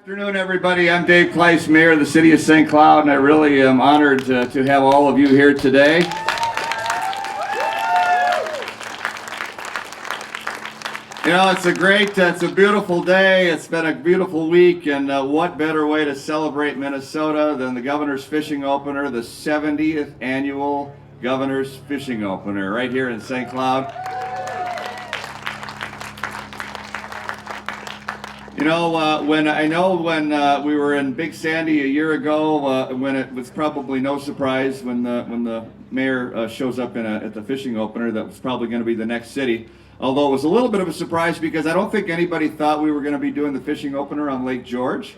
Good afternoon, everybody. I'm Dave Kleiss, Mayor of the City of St. Cloud, and I really am honored to have all of you here today. You know, it's a beautiful day. It's been a beautiful week, and what better way to celebrate Minnesota than the Governor's Fishing Opener, the 70th annual Governor's Fishing Opener, right here in St. Cloud. You know, when we were in Big Sandy a year ago, when it was probably no surprise when the mayor shows up at the fishing opener, that was probably going to be the next city. Although it was a little bit of a surprise because I don't think anybody thought we were going to be doing the fishing opener on Lake George.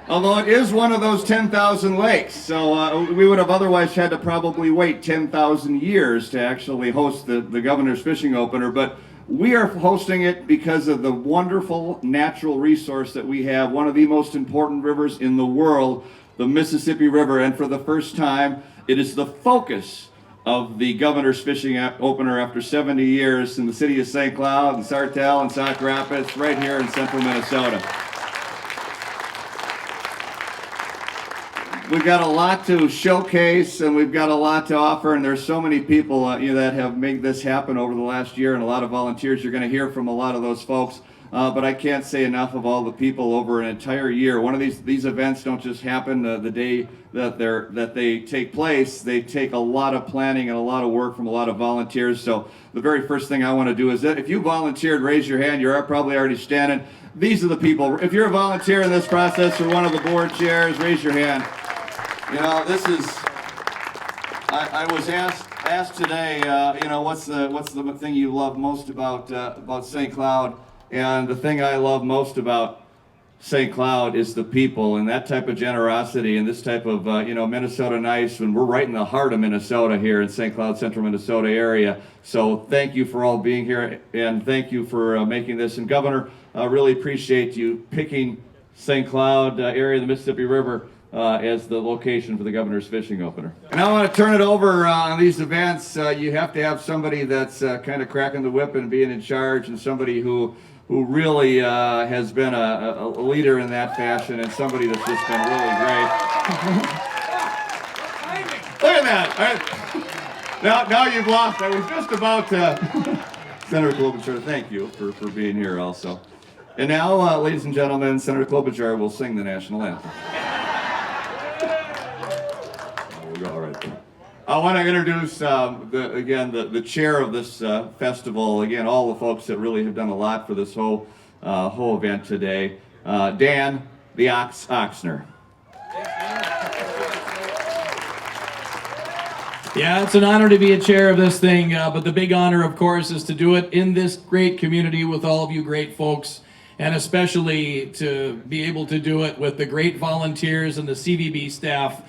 Although it is one of those 10,000 lakes, so we would have otherwise had to probably wait 10,000 years to actually host the Governor's Fishing Opener. But we are hosting it because of the wonderful natural resource that we have, one of the most important rivers in the world, the Mississippi River. And for the first time, it is the focus of the Governor's Fishing Opener after 70 years in the city of St. Cloud and Sartell and Sauk Rapids, right here in central Minnesota. We've got a lot to showcase, and we've got a lot to offer, and there's so many people that have made this happen over the last year, and a lot of volunteers. You're going to hear from a lot of those folks, but I can't say enough of all the people over an entire year. One of these events don't just happen the day that they take place. They take a lot of planning and a lot of work from a lot of volunteers. So the very first thing I want to do is that if you volunteered, raise your hand. You're probably already standing. These are the people. If you're a volunteer in this process or one of the board chairs, raise your hand. You know, this is, I was asked today, what's the thing you love most about St. Cloud? And the thing I love most about St. Cloud is the people and that type of generosity and this type of, Minnesota nice. And we're right in the heart of Minnesota here in St. Cloud, central Minnesota area. So thank you for all being here, and thank you for making this. And Governor, I really appreciate you picking St. Cloud area of the Mississippi River as the location for the Governor's Fishing Opener. And I want to turn it over on these events. You have to have somebody that's kind of cracking the whip and being in charge, and somebody who really has been a leader in that fashion, and somebody that's just been really great. Look at that. Now you've lost. I was just about to. Senator Klobuchar, thank you for being here also. And now, ladies and gentlemen, Senator Klobuchar will sing the national anthem. I want to introduce, the chair of this festival, again, all the folks that really have done a lot for this whole event today, Dan the Ox Oxner. Yeah, it's an honor to be a chair of this thing, but the big honor, of course, is to do it in this great community with all of you great folks, and especially to be able to do it with the great volunteers and the CVB staff,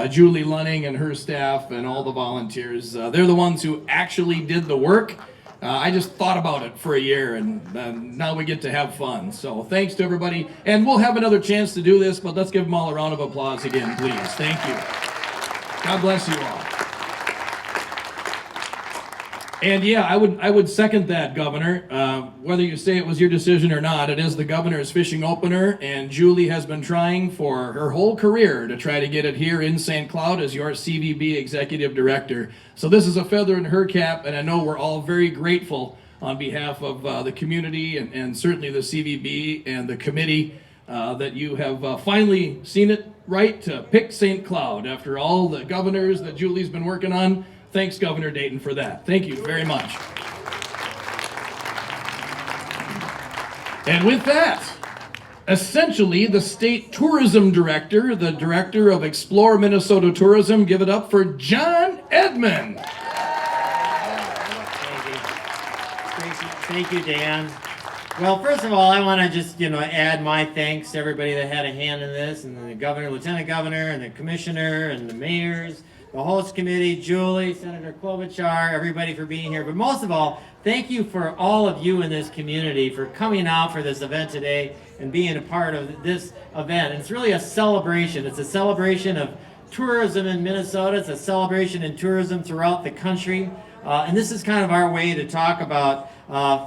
Julie Lunning and her staff and all the volunteers. They're the ones who actually did the work. I just thought about it for a year, and now we get to have fun. So thanks to everybody, and we'll have another chance to do this, but let's give them all a round of applause again, please. Thank you. God bless you all. And yeah, I would second that, Governor. Whether you say it was your decision or not, it is the Governor's Fishing Opener, and Julie has been trying for her whole career to try to get it here in St. Cloud as your CVB Executive Director. So this is a feather in her cap, and I know we're all very grateful on behalf of the community and certainly the CVB and the committee that you have finally seen it right to pick St. Cloud after all the governors that Julie's been working on. Thanks, Governor Dayton, for that. Thank you very much. And with that, essentially the State Tourism Director, the Director of Explore Minnesota Tourism, give it up for John Edmond. Thank you, Dan. Well, first of all, I want to just, add my thanks to everybody that had a hand in this, and the governor, lieutenant governor, and the commissioner, and the mayors, the host committee, Julie, Senator Klobuchar, everybody for being here. But most of all, thank you for all of you in this community for coming out for this event today and being a part of this event. It's really a celebration. It's a celebration of tourism in Minnesota. It's a celebration in tourism throughout the country. And this is kind of our way to talk about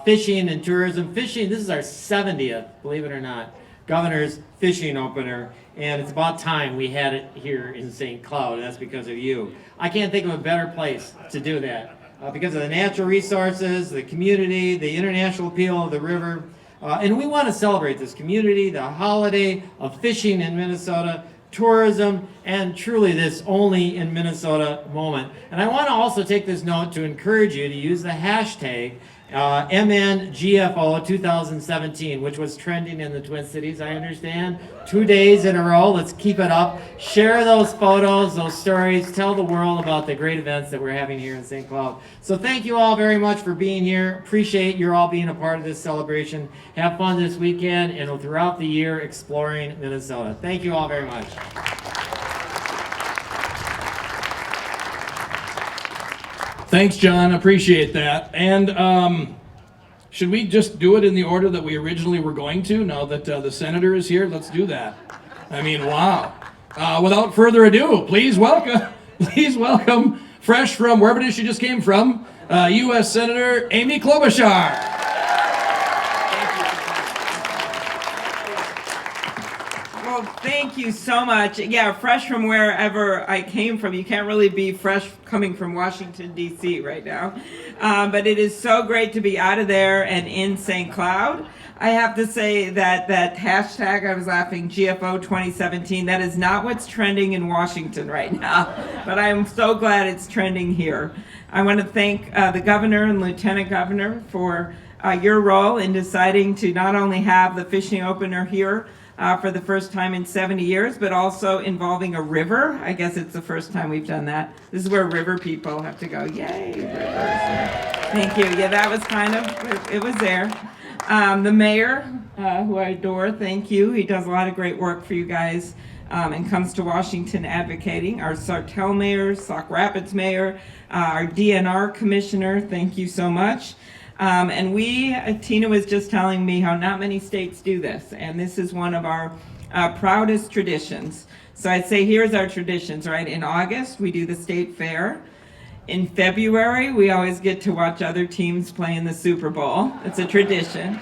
fishing and tourism. Fishing, this is our 70th, believe it or not, governor's fishing opener, and it's about time we had it here in St. Cloud, and that's because of you. I can't think of a better place to do that because of the natural resources, the community, the international appeal of the river, and we want to celebrate this community, the holiday of fishing in Minnesota, tourism, and truly this only in Minnesota moment. And I want to also take this note to encourage you to use the hashtag MNGFO 2017, which was trending in the Twin Cities, I understand. 2 days in a row. Let's keep it up. Share those photos, those stories. Tell the world about the great events that we're having here in St. Cloud. So thank you all very much for being here. Appreciate you all being a part of this celebration. Have fun this weekend and throughout the year exploring Minnesota. Thank you all very much. Thanks, John. Appreciate that. And should we just do it in the order that we originally were going to? Now that the senator is here, let's do that. I mean, wow. Without further ado, please welcome, fresh from wherever it is she just came from, U.S. Senator Amy Klobuchar. Well, thank you so much. Yeah, fresh from wherever I came from. You can't really be fresh coming from Washington, D.C. right now. But it is so great to be out of there and in St. Cloud. I have to say that hashtag, I was laughing, GFO 2017, that is not what's trending in Washington right now. But I am so glad it's trending here. I want to thank the governor and lieutenant governor for your role in deciding to not only have the fishing opener here, for the first time in 70 years, but also involving a river. I guess it's the first time we've done that. This is where river people have to go, yay, rivers. Thank you. Yeah, that was it was there. The mayor, who I adore, thank you. He does a lot of great work for you guys and comes to Washington advocating. Our Sartell mayor, Sauk Rapids mayor, our DNR commissioner, thank you so much. And Tina was just telling me how not many states do this, and this is one of our proudest traditions. So I'd say here's our traditions, right? In August, we do the state fair. In February, we always get to watch other teams play in the Super Bowl. It's a tradition.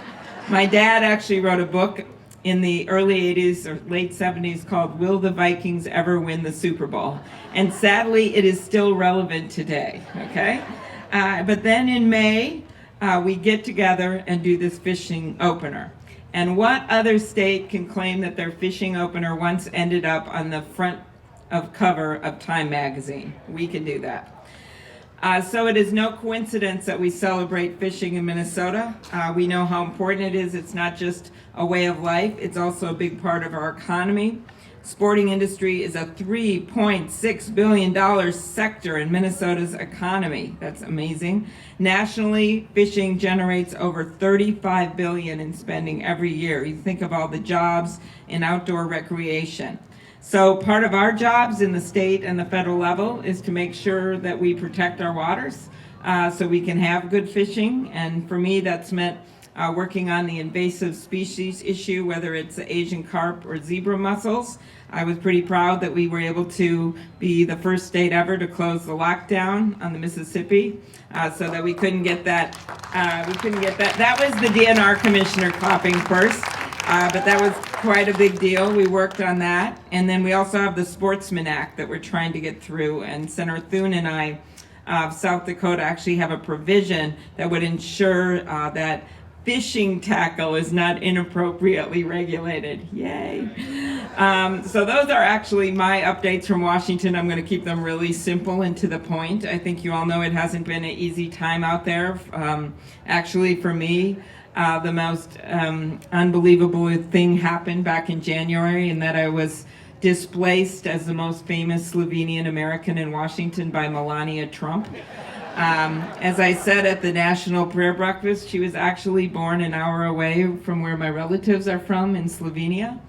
My dad actually wrote a book in the early 80s or late 70s called Will the Vikings Ever Win the Super Bowl? And sadly, it is still relevant today, okay? But then in May, we get together and do this fishing opener. And what other state can claim that their fishing opener once ended up on the front of cover of Time magazine? We can do that. So it is no coincidence that we celebrate fishing in Minnesota. We know how important it is. It's not just a way of life, it's also a big part of our economy. Sporting industry is a $3.6 billion sector in Minnesota's economy. That's amazing. Nationally, fishing generates over $35 billion in spending every year. You think of all the jobs in outdoor recreation. So part of our jobs in the state and the federal level is to make sure that we protect our waters so we can have good fishing. And for me, that's meant working on the invasive species issue, whether it's the Asian carp or zebra mussels. I was pretty proud that we were able to be the first state ever to close the lockdown on the Mississippi, so that we couldn't get that. That was the DNR commissioner clapping first, but that was quite a big deal. We worked on that, and then we also have the Sportsman Act that we're trying to get through. And Senator Thune and I of South Dakota actually have a provision that would ensure that fishing tackle is not inappropriately regulated. Yay. So those are actually my updates from Washington. I'm going to keep them really simple and to the point. I think you all know it hasn't been an easy time out there. Actually, for me, the most unbelievable thing happened back in January, in that I was displaced as the most famous Slovenian American in Washington by Melania Trump. As I said at the National Prayer Breakfast, she was actually born an hour away from where my relatives are from in Slovenia.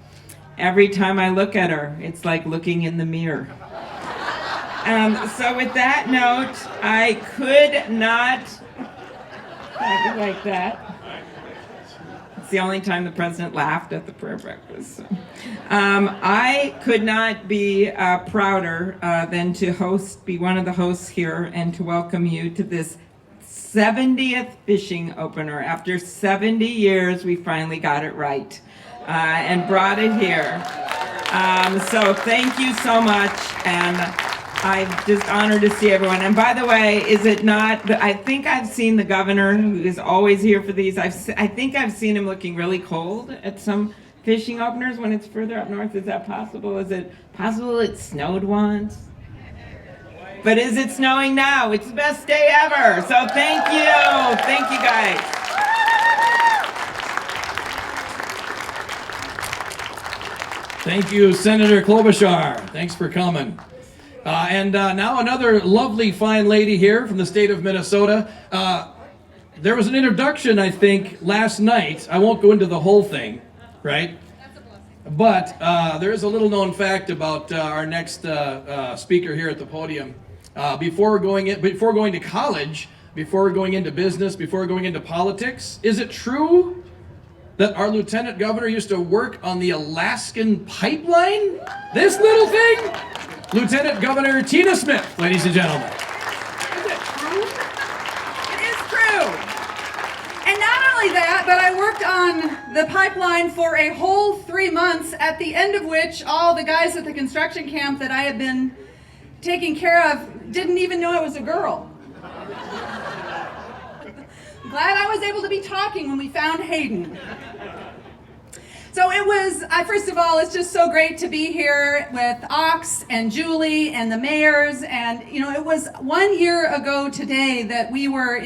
Every time I look at her, it's like looking in the mirror. So with that note, I could not, like that. It's the only time the president laughed at the prayer breakfast. So. I could not be prouder than to be one of the hosts here and to welcome you to this 70th fishing opener. After 70 years, we finally got it right. and brought it here. So thank you so much, and I'm just honored to see everyone. And by the way, is it not, I think I've seen the governor, who is always here for these, I think I've seen him looking really cold at some fishing openers when it's further up north. Is that possible? Is it possible it snowed once? But is it snowing now? It's the best day ever. So thank you. Thank you guys. Thank you, Senator Klobuchar. Thanks for coming. And now another lovely, fine lady here from the state of Minnesota. There was an introduction, I think, last night. I won't go into the whole thing, right? But there is a little known fact about our next speaker here at the podium. Before going to college, before going into business, before going into politics, is it true that our lieutenant governor used to work on the Alaskan pipeline? This little thing? Lieutenant Governor Tina Smith, ladies and gentlemen. Is it true? It is true. And not only that, but I worked on the pipeline for a whole 3 months, at the end of which all the guys at the construction camp that I had been taking care of didn't even know I was a girl. Glad I was able to be talking when we found Hayden. So it was, first of all, it's just so great to be here with Ox and Julie and the mayors. And, you know, it was 1 year ago today that we were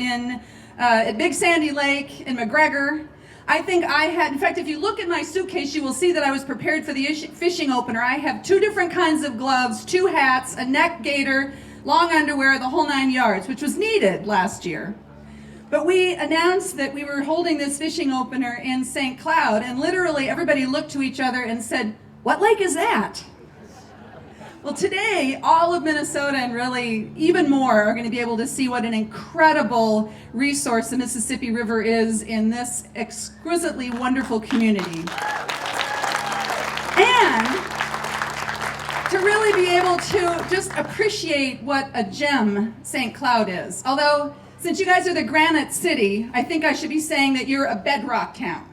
at Big Sandy Lake in McGregor. I think I had, in fact, if you look at my suitcase, you will see that I was prepared for the fishing opener. I have 2 different kinds of gloves, 2 hats, a neck gaiter, long underwear, the whole 9 yards, which was needed last year. But we announced that we were holding this fishing opener in St. Cloud, and literally everybody looked to each other and said, "What lake is that?" Well, today, all of Minnesota and really even more are going to be able to see what an incredible resource the Mississippi River is in this exquisitely wonderful community. And to really be able to just appreciate what a gem St. Cloud is. Although, since you guys are the Granite City, I think I should be saying that you're a bedrock town.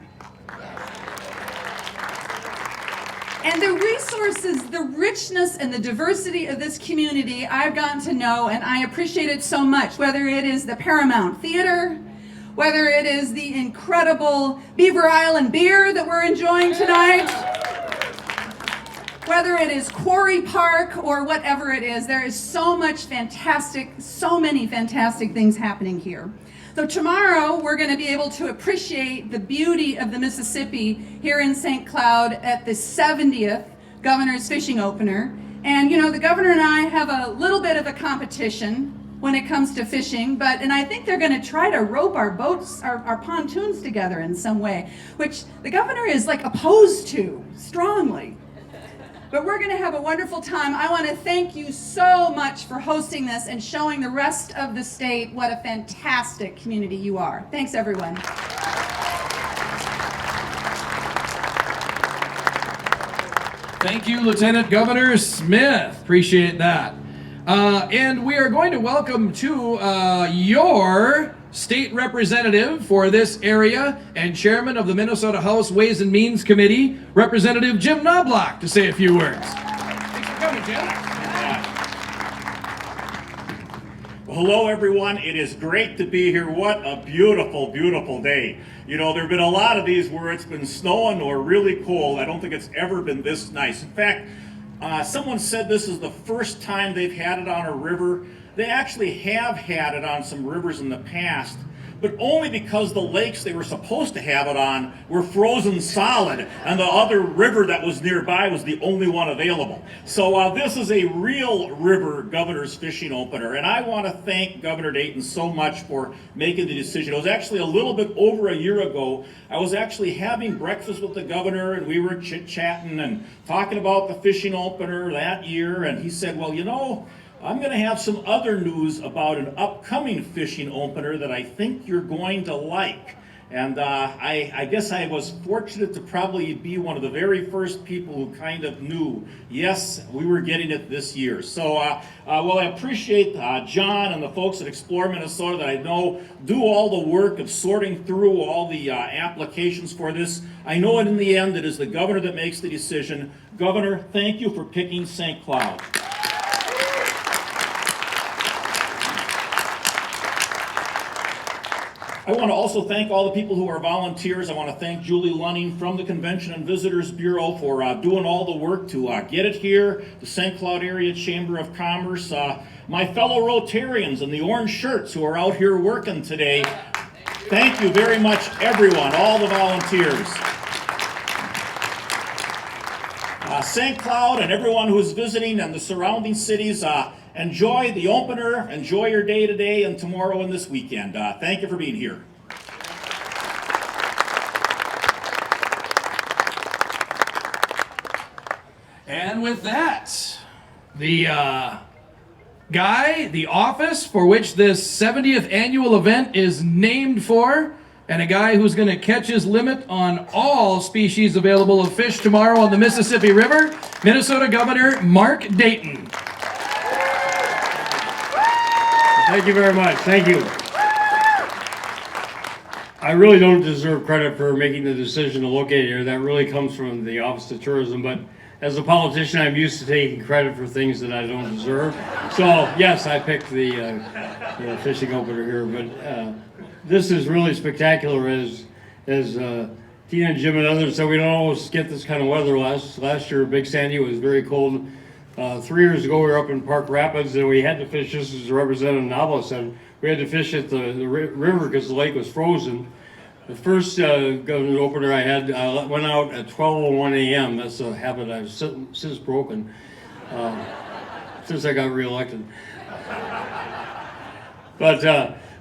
And the resources, the richness and the diversity of this community, I've gotten to know, and I appreciate it so much, whether it is the Paramount Theater, whether it is the incredible Beaver Island beer that we're enjoying tonight, whether it is Quarry Park or whatever it is. There is so many fantastic things happening here. So tomorrow we're going to be able to appreciate the beauty of the Mississippi here in St. Cloud at the 70th Governor's Fishing Opener. And you know, the governor and I have a little bit of a competition when it comes to fishing, and I think they're going to try to rope our boats, our pontoons together in some way, which the governor is like opposed to strongly. But we're going to have a wonderful time. I want to thank you so much for hosting this and showing the rest of the state what a fantastic community you are. Thanks, everyone. Thank you, Lieutenant Governor Smith. Appreciate that. And we are going to welcome to your state representative for this area and chairman of the Minnesota House Ways and Means Committee, Representative Jim Knobloch, to say a few words. Thanks for coming, Jim. Well, hello, everyone. It is great to be here. What a beautiful, beautiful day. You know, there have been a lot of these where it's been snowing or really cold. I don't think it's ever been this nice. In fact, someone said this is the first time they've had it on a river. They actually have had it on some rivers in the past, but only because the lakes they were supposed to have it on were frozen solid, and the other river that was nearby was the only one available. So this is a real river governor's fishing opener, and I want to thank Governor Dayton so much for making the decision. It was actually a little bit over a year ago. I was actually having breakfast with the governor, and we were chit-chatting and talking about the fishing opener that year, and he said, well, you know, I'm going to have some other news about an upcoming fishing opener that I think you're going to like. And I guess I was fortunate to probably be one of the very first people who kind of knew, yes, we were getting it this year. So, well, I appreciate John and the folks at Explore Minnesota that I know do all the work of sorting through all the applications for this. I know in the end it is the governor that makes the decision. Governor, thank you for picking St. Cloud. I want to also thank all the people who are volunteers. I want to thank Julie Lunning from the Convention and Visitors Bureau for doing all the work to get it here, the St. Cloud Area Chamber of Commerce, my fellow Rotarians in the orange shirts who are out here working today. Thank you very much, everyone, all the volunteers. St. Cloud and everyone who's visiting and the surrounding cities, enjoy the opener, enjoy your day today and tomorrow and this weekend. Thank you for being here. And with that, the guy, the office for which this 70th annual event is named for, and a guy who's going to catch his limit on all species available of fish tomorrow on the Mississippi River, Minnesota Governor Mark Dayton. Thank you very much. Thank you. I really don't deserve credit for making the decision to locate here. That really comes from the Office of Tourism, but as a politician, I'm used to taking credit for things that I don't deserve. So, yes, I picked the fishing opener here, but this is really spectacular as Tina and Jim and others said. We don't always get this kind of weather. Last year, Big Sandy was very cold. 3 years ago, we were up in Park Rapids, and we had to fish, just as Representative Nava said, we had to fish at the river because the lake was frozen. The first government opener I had, I went out at 12:01 a.m. That's a habit I've since broken since I got reelected. But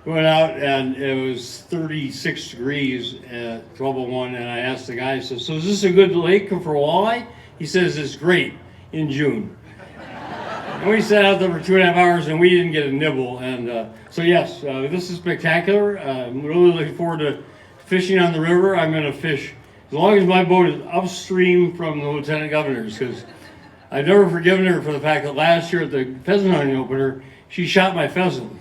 went out and it was 36 degrees at 12:01, and I asked the guy, I said, so is this a good lake for walleye? He says it's great in June. And we sat out there for 2.5 hours and we didn't get a nibble. And so yes, this is spectacular. I'm really looking forward to fishing on the river. I'm going to fish as long as my boat is upstream from the lieutenant governor's, because I've never forgiven her for the fact that last year at the pheasant hunting opener, she shot my pheasant.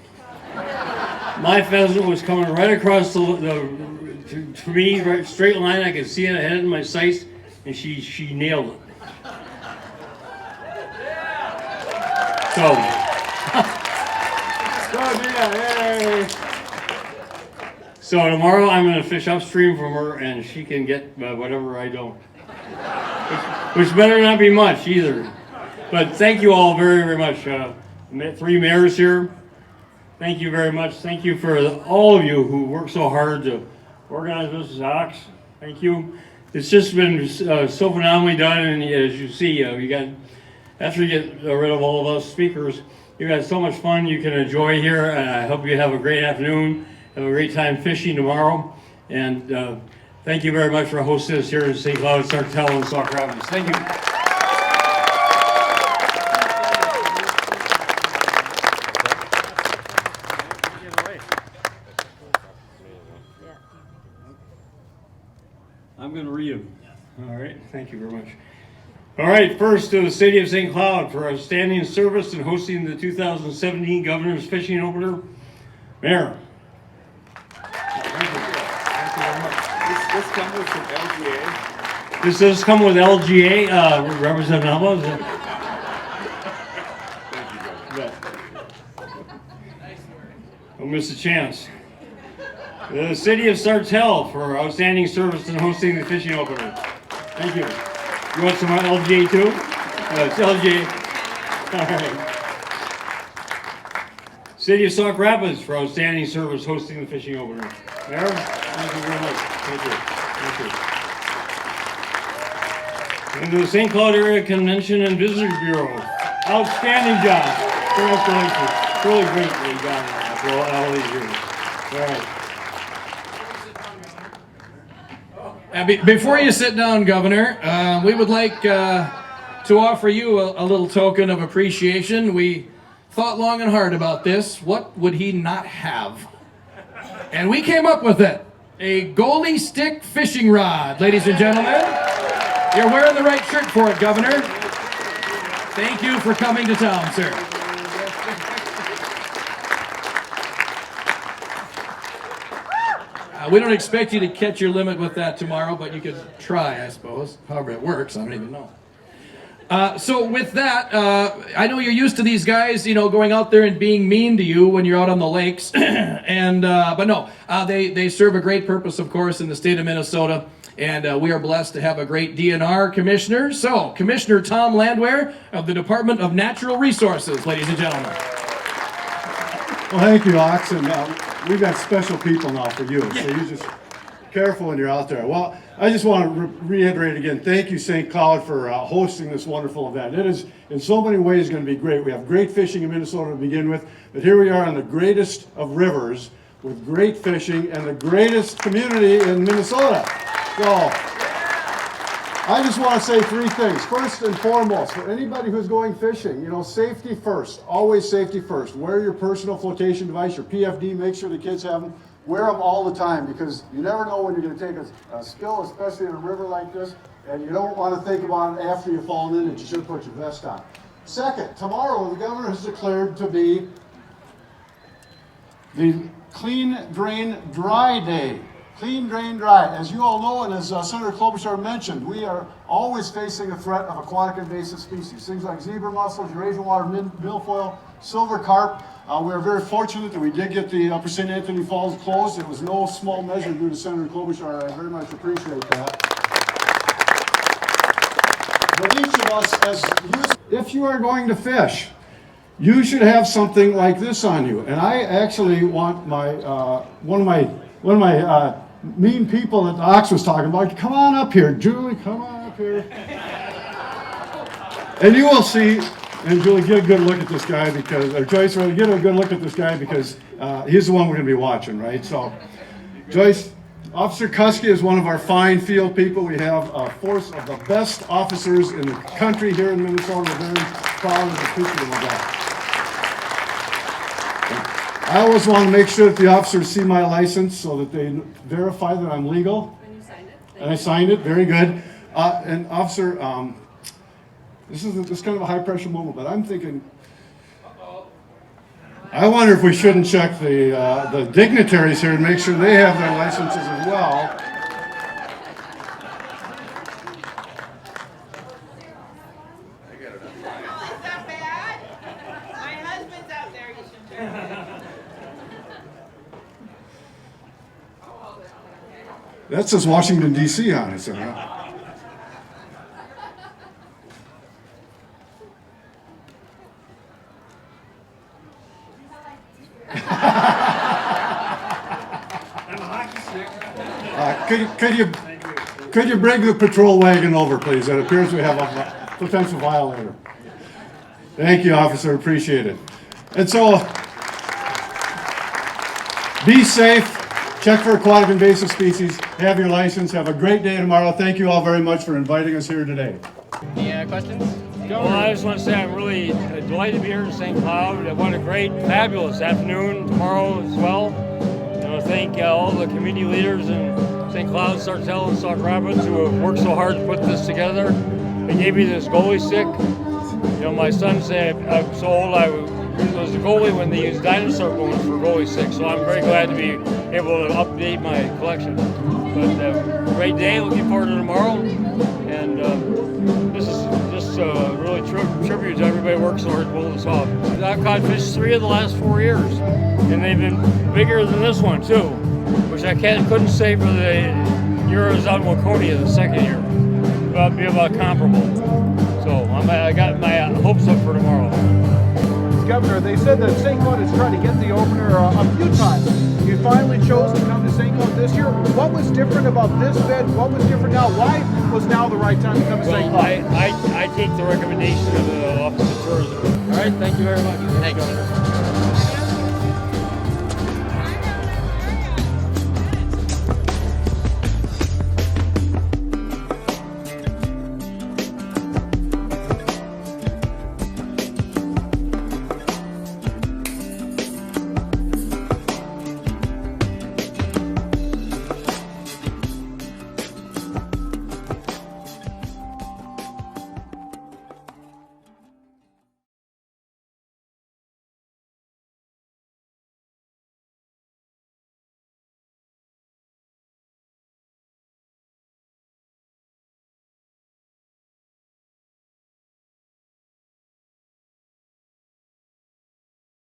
My pheasant was coming right across to me, right straight line. I could see it ahead in my sights, and she nailed it. So, so tomorrow I'm going to fish upstream from her, and she can get whatever I don't. Which better not be much either. But thank you all very, very much. 3 mayors here. Thank you very much. Thank you for all of you who worked so hard to organize this, Ox. Thank you. It's just been so phenomenally done, and as you see, you got, after you get rid of all of those speakers, you got so much fun you can enjoy here, and I hope you have a great afternoon, have a great time fishing tomorrow, and thank you very much for hosting us here in St. Cloud, Sartell, and Sauk Rapids. Thank you. I'm going to read them. All right, thank you very much. All right, first to the City of St. Cloud for outstanding service in hosting the 2017 Governor's Fishing Opener, Mayor. Thank you very much. This comes from LGA. This does come with LGA, Representative Nava. Don't miss a chance. The City of Sartell for outstanding service in hosting the fishing opener. Thank you. You want some LGA too? It's LGA. All right. City of Sauk Rapids for outstanding service hosting the fishing opener. Mayor, thank you very much. Thank you. Thank you. And to the St. Cloud Area Convention and Visitors Bureau. Outstanding job. Congratulations. Really great what you got for all these years. All right. Before you sit down, Governor, we would like to offer you a little token of appreciation. We thought long and hard about this. What would he not have? And we came up with it. A goalie stick fishing rod, ladies and gentlemen. You're wearing the right shirt for it, Governor. Thank you for coming to town, sir. We don't expect you to catch your limit with that tomorrow, but you could try, I suppose. However it works, I don't even know. So with that, I know you're used to these guys, going out there and being mean to you when you're out on the lakes, but no, they serve a great purpose, of course, in the state of Minnesota, and we are blessed to have a great DNR commissioner. So, Commissioner Tom Landwehr of the Department of Natural Resources, ladies and gentlemen. Well, thank you, Ox, and we've got special people now for you, so you just careful when you're out there. Well, I just want to reiterate again, thank you, St. Cloud, for hosting this wonderful event. It is, in so many ways, going to be great. We have great fishing in Minnesota to begin with, but here we are on the greatest of rivers with great fishing and the greatest community in Minnesota. So, I just want to say three things. First and foremost, for anybody who's going fishing, safety first. Always safety first. Wear your personal flotation device, your PFD. Make sure the kids have them. Wear them all the time, because you never know when you're going to take a spill, especially in a river like this, and you don't want to think about it after you've fallen in, and you should put your vest on. Second, tomorrow the governor has declared to be the Clean Drain Dry Day. Clean, drain, dry. As you all know, and as Senator Klobuchar mentioned, we are always facing a threat of aquatic invasive species. Things like zebra mussels, Eurasian water milfoil, silver carp. We are very fortunate that we did get the Upper St. Anthony Falls closed. It was no small measure due to Senator Klobuchar. I very much appreciate that. But each of us, if you are going to fish, you should have something like this on you. And I actually want my one of my mean people that Ox was talking about. Come on up here, Julie. Come on up here. And you will see. And Julie, get a good look at this guy or Joyce, really get a good look at this guy because he's the one we're going to be watching, right? So, Joyce, Officer Kuski is one of our fine field people. We have a force of the best officers in the country here in Minnesota. We're very proud and appreciative of that. I always want to make sure that the officers see my license so that they verify that I'm legal. And you signed it? And I signed it, very good. And Officer, this is kind of a high pressure moment, but I'm thinking, I wonder if we shouldn't check the dignitaries here and make sure they have their licenses as well. Is that bad? My husband's out there, you should check. That says Washington, D.C. on it, so. Could you bring the patrol wagon over, please? It appears we have a potential violator. Thank you, officer. Appreciate it. And so, be safe. Check for aquatic invasive species. Have your license. Have a great day tomorrow. Thank you all very much for inviting us here today. Any questions? Well, I just want to say I'm really delighted to be here in St. Cloud. What a great, fabulous afternoon tomorrow as well. I want to thank all the community leaders in St. Cloud, Sartell, and Sauk Rapids who have worked so hard to put this together. They gave me this goalie stick. My son said I'm so old I was a goalie when they used dinosaur bones for goalie sticks, so I'm very glad to be able to update my collection. But great day, looking forward to tomorrow, and this is just really tribute to everybody who works so hard to pull this off. I've caught fish 3 of the last 4 years, and they've been bigger than this one too, which I couldn't say for the year I was out in Waconia the second year. It'd be about comparable. So I got my hopes up for tomorrow. Governor, they said that St. Cloud has tried to get the opener a few times. You finally chose to come to St. Cloud this year. What was different about this bid? What was different now? Why was now the right time to come to St. Cloud? I take the recommendation of the Office of Tourism. All right, thank you very much. Thanks.